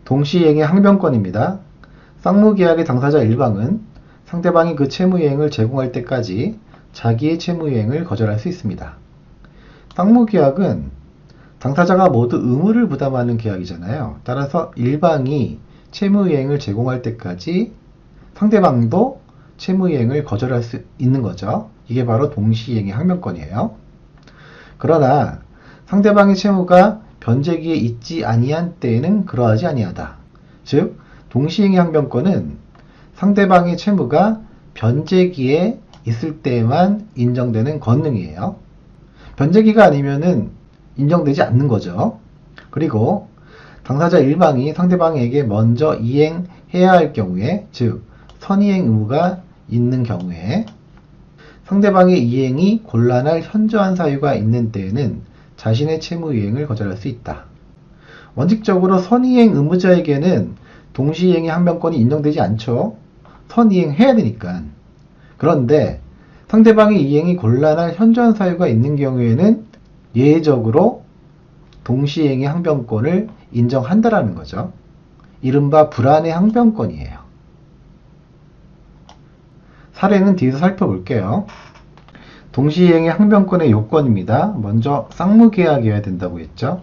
동시이행의 항변권입니다. 쌍무계약의 당사자 일방은 상대방이 그 채무이행을 제공할 때까지 자기의 채무이행을 거절할 수 있습니다. 쌍무계약은 당사자가 모두 의무를 부담하는 계약이잖아요. 따라서 일방이 채무이행을 제공할 때까지 상대방도 채무이행을 거절할 수 있는 거죠. 이게 바로 동시이행의 항변권이에요. 그러나 상대방의 채무가 변제기에 있지 아니한 때에는 그러하지 아니하다. 즉 동시이행의 항변권은 상대방의 채무가 변제기에 있을 때만 인정되는 권능이에요. 변제기가 아니면은 인정되지 않는 거죠. 그리고 당사자 일방이 상대방에게 먼저 이행해야 할 경우에, 즉 선이행 의무가 있는 경우에 상대방의 이행이 곤란할 현저한 사유가 있는 때에는 자신의 채무 이행을 거절할 수 있다. 원칙적으로 선이행 의무자에게는 동시이행의 항변권이 인정되지 않죠. 선이행해야 되니까. 그런데 상대방의 이행이 곤란할 현저한 사유가 있는 경우에는 예외적으로 동시이행의 항변권을 인정한다라는 거죠. 이른바 불안의 항변권이에요. 사례는 뒤에서 살펴볼게요. 동시이행의 항변권의 요건입니다. 먼저 쌍무계약이어야 된다고 했죠.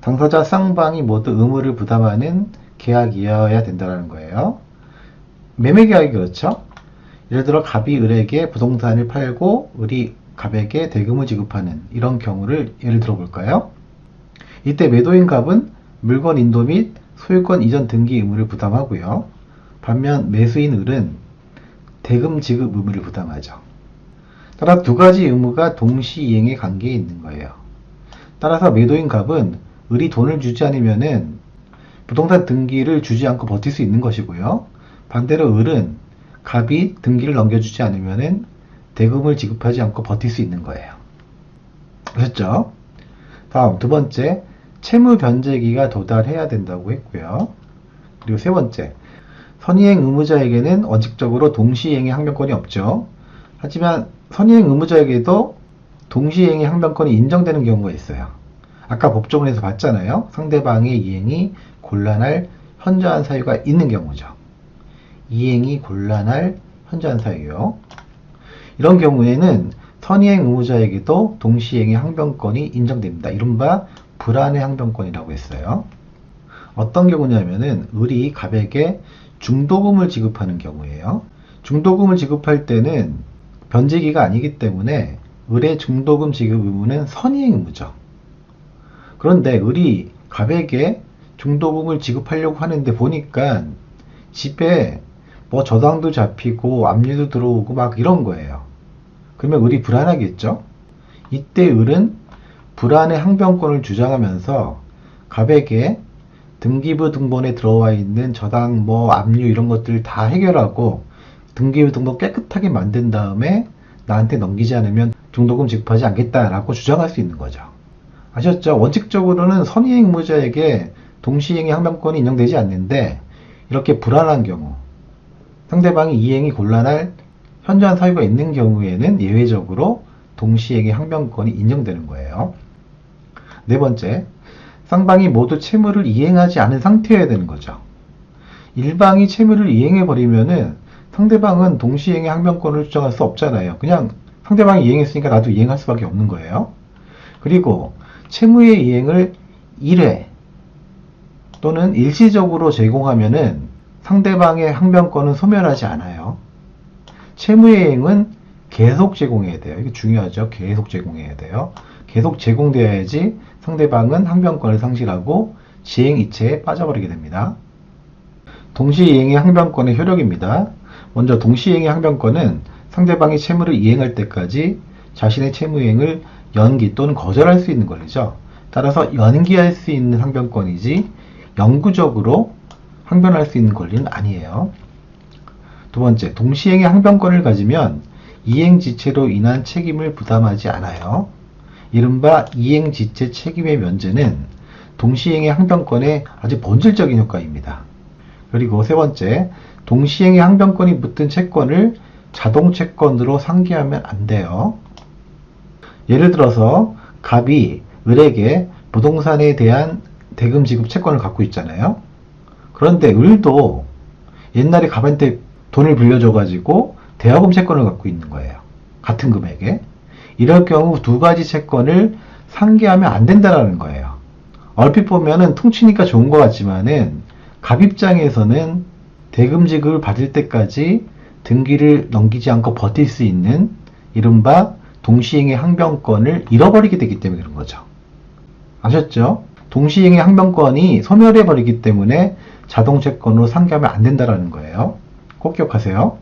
당사자 쌍방이 모두 의무를 부담하는 계약이어야 된다는 거예요. 매매계약이 그렇죠. 예를 들어 갑이 을에게 부동산을 팔고 을이 갑에게 대금을 지급하는 이런 경우를 예를 들어 볼까요? 이때 매도인 갑은 물건 인도 및 소유권 이전 등기 의무를 부담하고요. 반면 매수인 을은 대금 지급 의무를 부담하죠. 따라 두 가지 의무가 동시이행의 관계에 있는 거예요. 따라서 매도인 갑은 을이 돈을 주지 않으면은 부동산 등기를 주지 않고 버틸 수 있는 것이고요. 반대로 을은 갑이 등기를 넘겨주지 않으면은 대금을 지급하지 않고 버틸 수 있는 거예요. 아셨죠? 다음 두 번째, 채무 변제기가 도달해야 된다고 했고요. 그리고 세 번째, 선이행 의무자에게는 원칙적으로 동시이행의 항변권이 없죠. 하지만 선이행 의무자에게도 동시이행의 항변권이 인정되는 경우가 있어요. 아까 법조문에서 봤잖아요. 상대방의 이행이 곤란할 현저한 사유가 있는 경우죠. 이행이 곤란할 현저한 사유요. 이런 경우에는 선이행 의무자에게도 동시이행의 항변권이 인정됩니다. 이른바 불안의 항변권이라고 했어요. 어떤 경우냐면은 을이 갑에게 중도금을 지급하는 경우예요. 중도금을 지급할 때는 변제기가 아니기 때문에 을의 중도금 지급 의무는 선이행 의무죠. 그런데 을이 갑에게 중도금을 지급하려고 하는데 보니까 집에 뭐 저당도 잡히고 압류도 들어오고 막 이런 거예요. 그러면 을이 불안하겠죠? 이때 을은 불안의 항변권을 주장하면서 갑에게 등기부 등본에 들어와 있는 저당 뭐 압류 이런 것들 다 해결하고 등기부 등본 깨끗하게 만든 다음에 나한테 넘기지 않으면 중도금 지급하지 않겠다라고 주장할 수 있는 거죠. 아셨죠? 원칙적으로는 선이행 의무자에게 동시이행의 항변권이 인정되지 않는데 이렇게 불안한 경우, 상대방이 이행이 곤란할 현저한 사유가 있는 경우에는 예외적으로 동시이행의 항변권이 인정되는 거예요. 네 번째, 쌍방이 모두 채무를 이행하지 않은 상태여야 되는 거죠. 일방이 채무를 이행해버리면은 상대방은 동시이행의 항변권을 주장할 수 없잖아요. 그냥 상대방이 이행했으니까 나도 이행할 수밖에 없는 거예요. 그리고 채무의 이행을 1회 또는 일시적으로 제공하면은 상대방의 항변권은 소멸하지 않아요. 채무의 이행은 계속 제공해야 돼요. 이게 중요하죠. 계속 제공해야 돼요. 계속 제공되어야지 상대방은 항변권을 상실하고 시행이체에 빠져버리게 됩니다. 동시이행의 항변권의 효력입니다. 먼저 동시이행의 항변권은 상대방이 채무를 이행할 때까지 자신의 채무이행을 연기 또는 거절할 수 있는 권리죠. 따라서 연기할 수 있는 항변권이지 영구적으로 항변할 수 있는 권리는 아니에요. 두 번째, 동시이행의 항변권을 가지면 이행지체로 인한 책임을 부담하지 않아요. 이른바 이행지체 책임의 면제는 동시이행의 항변권의 아주 본질적인 효과입니다. 그리고 세 번째, 동시이행의 항변권이 붙은 채권을 자동채권으로 상기하면 안 돼요. 예를 들어서 갑이 을에게 부동산에 대한 대금 지급 채권을 갖고 있잖아요. 그런데 을도 옛날에 갑한테 돈을 빌려줘가지고 대여금 채권을 갖고 있는 거예요. 같은 금액에. 이럴 경우 두 가지 채권을 상계하면 안 된다는 거예요. 얼핏 보면은 퉁치니까 좋은 것 같지만은 갑 입장에서는 대금 지급을 받을 때까지 등기를 넘기지 않고 버틸 수 있는 이른바 동시행의 항변권을 잃어버리게 되기 때문에 그런 거죠. 아셨죠? 동시행의 항변권이 소멸해버리기 때문에 자동채권으로 상계하면 안 된다는 거예요. 꼭 기억하세요.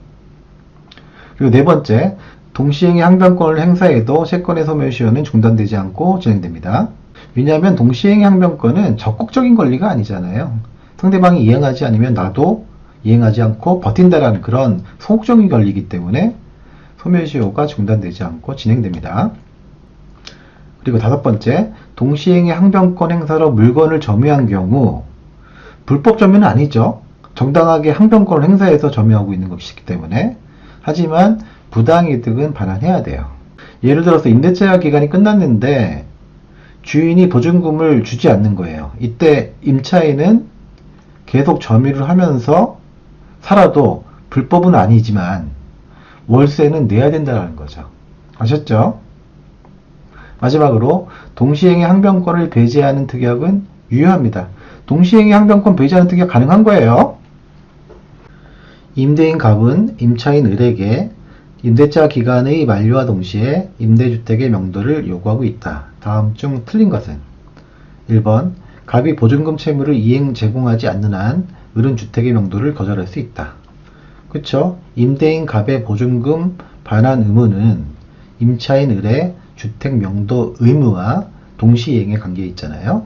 그리고 네 번째, 동시행의 항변권을 행사해도 채권의 소멸 시효는 중단되지 않고 진행됩니다. 왜냐하면 동시행의 항변권은 적극적인 권리가 아니잖아요. 상대방이 이행하지 않으면 나도 이행하지 않고 버틴다라는 그런 소극적인 권리이기 때문에 소멸 시효가 중단되지 않고 진행됩니다. 그리고 다섯 번째, 동시행의 항변권 행사로 물건을 점유한 경우 불법 점유는 아니죠. 정당하게 항변권을 행사해서 점유하고 있는 것이기 때문에. 하지만 부당이득은 반환해야 돼요. 예를 들어서 임대차 기간이 끝났는데 주인이 보증금을 주지 않는 거예요. 이때 임차인은 계속 점유를 하면서 살아도 불법은 아니지만 월세는 내야 된다는 거죠. 아셨죠? 마지막으로 동시행의 항변권을 배제하는 특약은 유효합니다. 동시행의 항변권 배제하는 특약 가능한 거예요. 임대인 갑은 임차인 을에게 임대차 기간의 만료와 동시에 임대주택의 명도를 요구하고 있다. 다음 중 틀린 것은? 1번 갑이 보증금 채무를 이행 제공하지 않는 한 을은 주택의 명도를 거절할 수 있다. 그쵸? 임대인 갑의 보증금 반환 의무는 임차인 을의 주택 명도 의무와 동시이행에 관계에 있잖아요.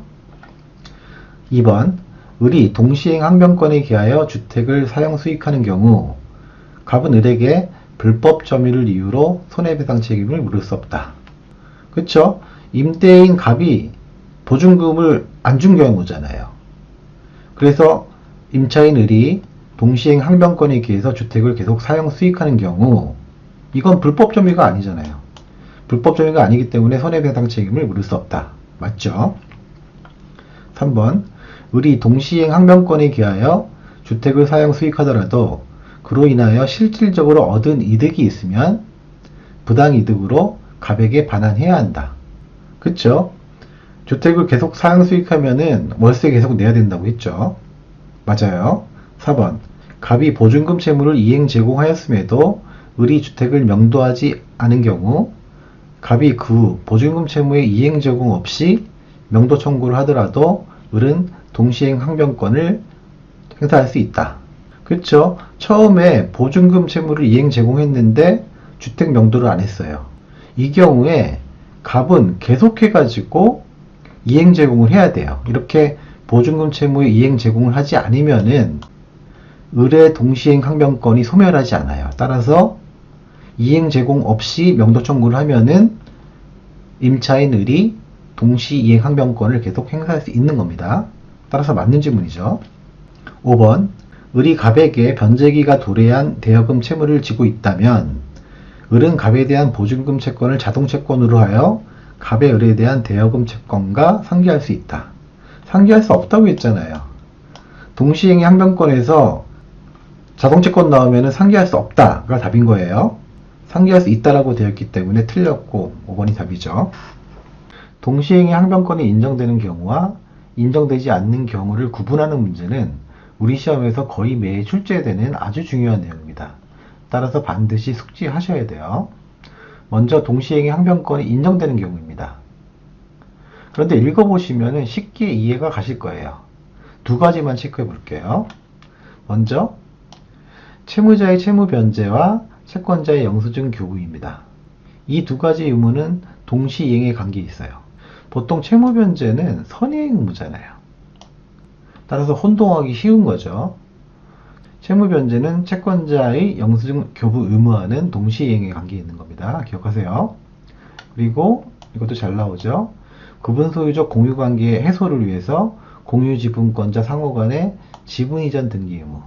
2번 을이 동시행 항변권에 기하여 주택을 사용 수익하는 경우 갑은 을에게 불법 점유를 이유로 손해배상 책임을 물을 수 없다. 그쵸? 임대인 갑이 보증금을 안 준 경우잖아요. 그래서 임차인 을이 동시행 항변권에 기해서 주택을 계속 사용 수익하는 경우 이건 불법 점유가 아니잖아요. 불법 점유가 아니기 때문에 손해배상 책임을 물을 수 없다. 맞죠? 3번 을이 동시행 항변권에 기하여 주택을 사용 수익하더라도 그로 인하여 실질적으로 얻은 이득이 있으면 부당이득으로 갑에게 반환해야 한다. 그쵸? 주택을 계속 사용 수익하면은 월세 계속 내야 된다고 했죠. 맞아요. 4번 갑이 보증금 채무를 이행 제공하였음에도 을이 주택을 명도하지 않은 경우 갑이 그 후 보증금 채무의 이행 제공 없이 명도 청구를 하더라도 을은 동시행 항변권을 행사할 수 있다. 그쵸? 처음에 보증금 채무를 이행 제공했는데 주택 명도를 안 했어요. 이 경우에 갑은 계속해가지고 이행 제공을 해야 돼요. 이렇게 보증금 채무의 이행 제공을 하지 않으면은 을의 동시행 항변권이 소멸하지 않아요. 따라서 이행 제공 없이 명도 청구를 하면은 임차인 을이 동시 이행 항변권을 계속 행사할 수 있는 겁니다. 따라서 맞는 질문이죠. 5번 을이 갑에게 변제기가 도래한 대여금 채무를 지고 있다면 을은 갑에 대한 보증금 채권을 자동채권으로 하여 갑의 을에 대한 대여금 채권과 상기할 수 있다. 상기할 수 없다고 했잖아요. 동시행의 항변권에서 자동채권 나오면 상기할 수 없다가 답인 거예요. 상기할 수 있다라고 되어 있기 때문에 틀렸고 5번이 답이죠. 동시행의 항변권이 인정되는 경우와 인정되지 않는 경우를 구분하는 문제는 우리 시험에서 거의 매해 출제되는 아주 중요한 내용입니다. 따라서 반드시 숙지하셔야 돼요. 먼저 동시행의 항변권이 인정되는 경우입니다. 그런데 읽어보시면 쉽게 이해가 가실 거예요. 두 가지만 체크해 볼게요. 먼저 채무자의 채무 변제와 채권자의 영수증 교부입니다. 이 두 가지 의무는 동시이행에 관계 있어요. 보통 채무 변제는 선의행 의무잖아요. 따라서 혼동하기 쉬운 거죠. 채무 변제는 채권자의 영수증 교부 의무와는 동시이행에 관계 있는 겁니다. 기억하세요. 그리고 이것도 잘 나오죠. 구분소유적 공유관계의 해소를 위해서 공유지분권자 상호 간의 지분이전 등기 의무.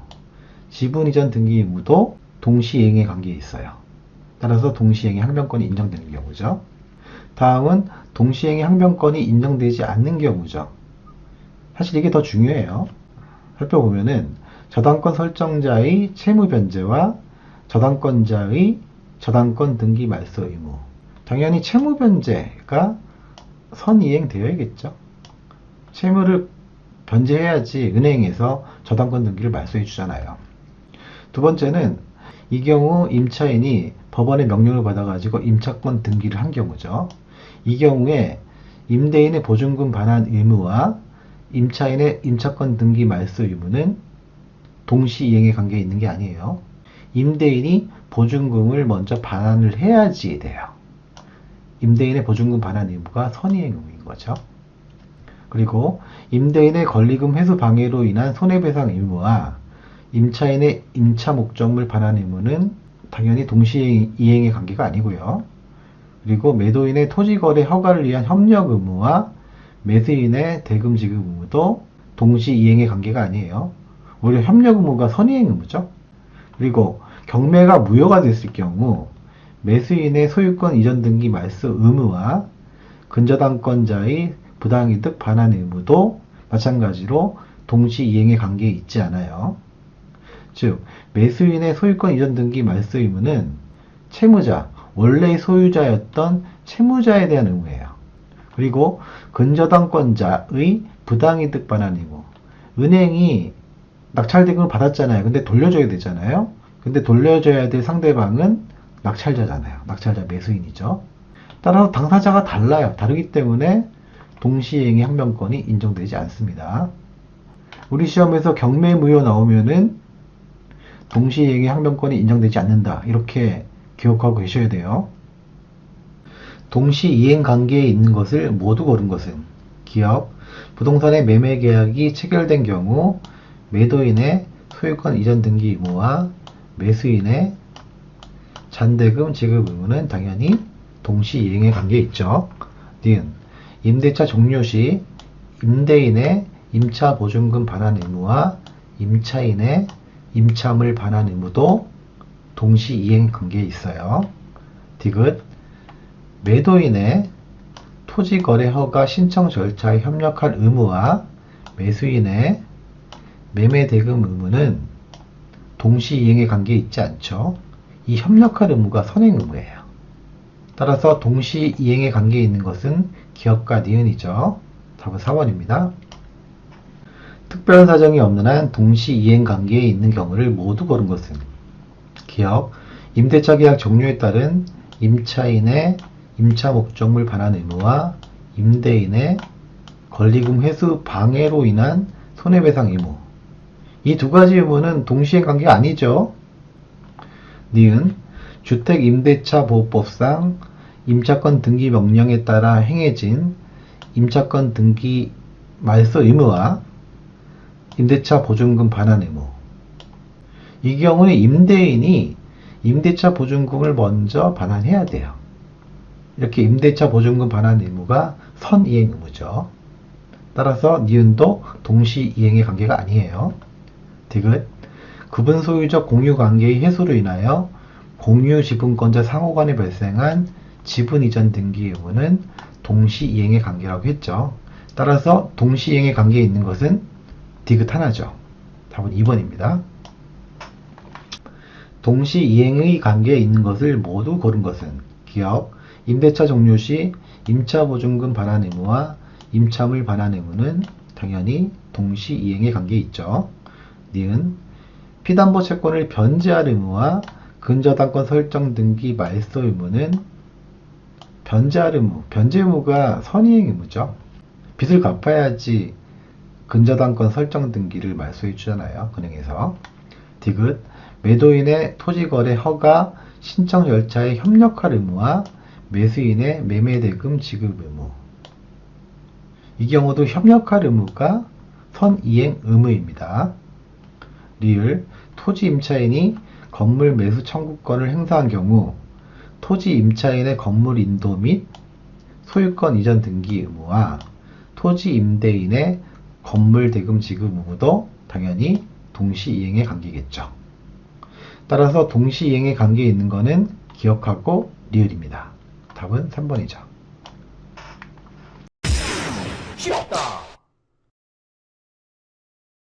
지분이전 등기 의무도 동시이행에 관계에 있어요. 따라서 동시이행의 항변권이 인정되는 경우죠. 다음은 동시이행의 항변권이 인정되지 않는 경우죠. 사실 이게 더 중요해요. 살펴보면은 저당권 설정자의 채무 변제와 저당권자의 저당권 등기 말소 의무. 당연히 채무 변제가 선이행되어야겠죠. 채무를 변제해야지 은행에서 저당권 등기를 말소해 주잖아요. 두 번째는 이 경우 임차인이 법원의 명령을 받아가지고 임차권 등기를 한 경우죠. 이 경우에 임대인의 보증금 반환 의무와 임차인의 임차권 등기 말소 의무는 동시 이행에 관계에 있는 게 아니에요. 임대인이 보증금을 먼저 반환을 해야지 돼요. 임대인의 보증금 반환 의무가 선이행 의무인 거죠. 그리고 임대인의 권리금 회수 방해로 인한 손해배상 의무와 임차인의 임차 목적물 반환 의무는 당연히 동시 이행의 관계가 아니고요. 그리고 매도인의 토지거래 허가를 위한 협력 의무와 매수인의 대금 지급 의무도 동시 이행의 관계가 아니에요. 오히려 협력 의무가 선이행 의무죠. 그리고 경매가 무효가 됐을 경우 매수인의 소유권 이전 등기 말소 의무와 근저당권자의 부당이득 반환 의무도 마찬가지로 동시 이행의 관계에 있지 않아요. 즉, 매수인의 소유권 이전 등기 말소 의무는 채무자, 원래의 소유자였던 채무자에 대한 의무예요. 그리고 근저당권자의 부당이득 반환 의무. 은행이 낙찰대금을 받았잖아요. 근데 돌려줘야 되잖아요. 근데 돌려줘야 될 상대방은 낙찰자잖아요. 낙찰자 매수인이죠. 따라서 당사자가 달라요. 다르기 때문에 동시행의 항변권이 인정되지 않습니다. 우리 시험에서 경매 무효 나오면은 동시행의 항변권이 인정되지 않는다. 이렇게 기억하고 계셔야 돼요. 동시 이행 관계에 있는 것을 모두 고른 것은 기업, 부동산의 매매 계약이 체결된 경우 매도인의 소유권 이전 등기 의무와 매수인의 잔대금 지급 의무는 당연히 동시 이행의 관계에 있죠. 니은 임대차 종료 시 임대인의 임차 보증금 반환 의무와 임차인의 임차물 반환 의무도 동시 이행 관계에 있어요. 디귿 매도인의 토지거래 허가 신청 절차에 협력할 의무와 매수인의 매매 대금 의무는 동시 이행의 관계에 있지 않죠. 이 협력할 의무가 선행 의무예요. 따라서 동시 이행의 관계에 있는 것은 기업과 니은이죠. 답은 4번입니다. 특별한 사정이 없는 한 동시 이행 관계에 있는 경우를 모두 고른 것은 기업, 임대차 계약 종료에 따른 임차인의 임차 목적물 반환 의무와 임대인의 권리금 회수 방해로 인한 손해배상 의무. 이 두 가지 의무는 동시행 관계가 아니죠. 니은 주택임대차보호법상 임차권 등기 명령에 따라 행해진 임차권 등기 말소 의무와 임대차 보증금 반환 의무. 이 경우는 임대인이 임대차 보증금을 먼저 반환해야 돼요. 이렇게 임대차 보증금 반환 의무가 선이행 의무죠. 따라서 니은도 동시 이행의 관계가 아니에요. 디귿 구분 소유적 공유 관계의 해소로 인하여 공유 지분권자 상호 간에 발생한 지분 이전 등기 의무는 동시 이행의 관계라고 했죠. 따라서 동시 이행의 관계에 있는 것은 디귿 하나죠. 답은 2번입니다. 동시 이행의 관계에 있는 것을 모두 고른 것은 기업, 임대차 종료 시 임차 보증금 반환 의무와 임차물 반환 의무는 당연히 동시 이행의 관계에 있죠. 니은 피담보 채권을 변제할 의무와 근저당권 설정 등기 말소 의무는 변제할 의무, 변제 의무가 선이행 의무죠. 빚을 갚아야지 근저당권 설정 등기를 말소해 주잖아요. 은행에서. 디귿 매도인의 토지거래 허가 신청 절차에 협력할 의무와 매수인의 매매대금 지급 의무. 이 경우도 협력할 의무가 선이행 의무입니다. 리을 토지 임차인이 건물 매수 청구권을 행사한 경우 토지 임차인의 건물 인도 및 소유권 이전 등기 의무와 토지 임대인의 건물 대금 지급 의무도 당연히 동시 이행의 관계겠죠. 따라서 동시 이행의 관계에 있는 것은 기억하고 리을입니다. 답은 3번이죠. 쉽다.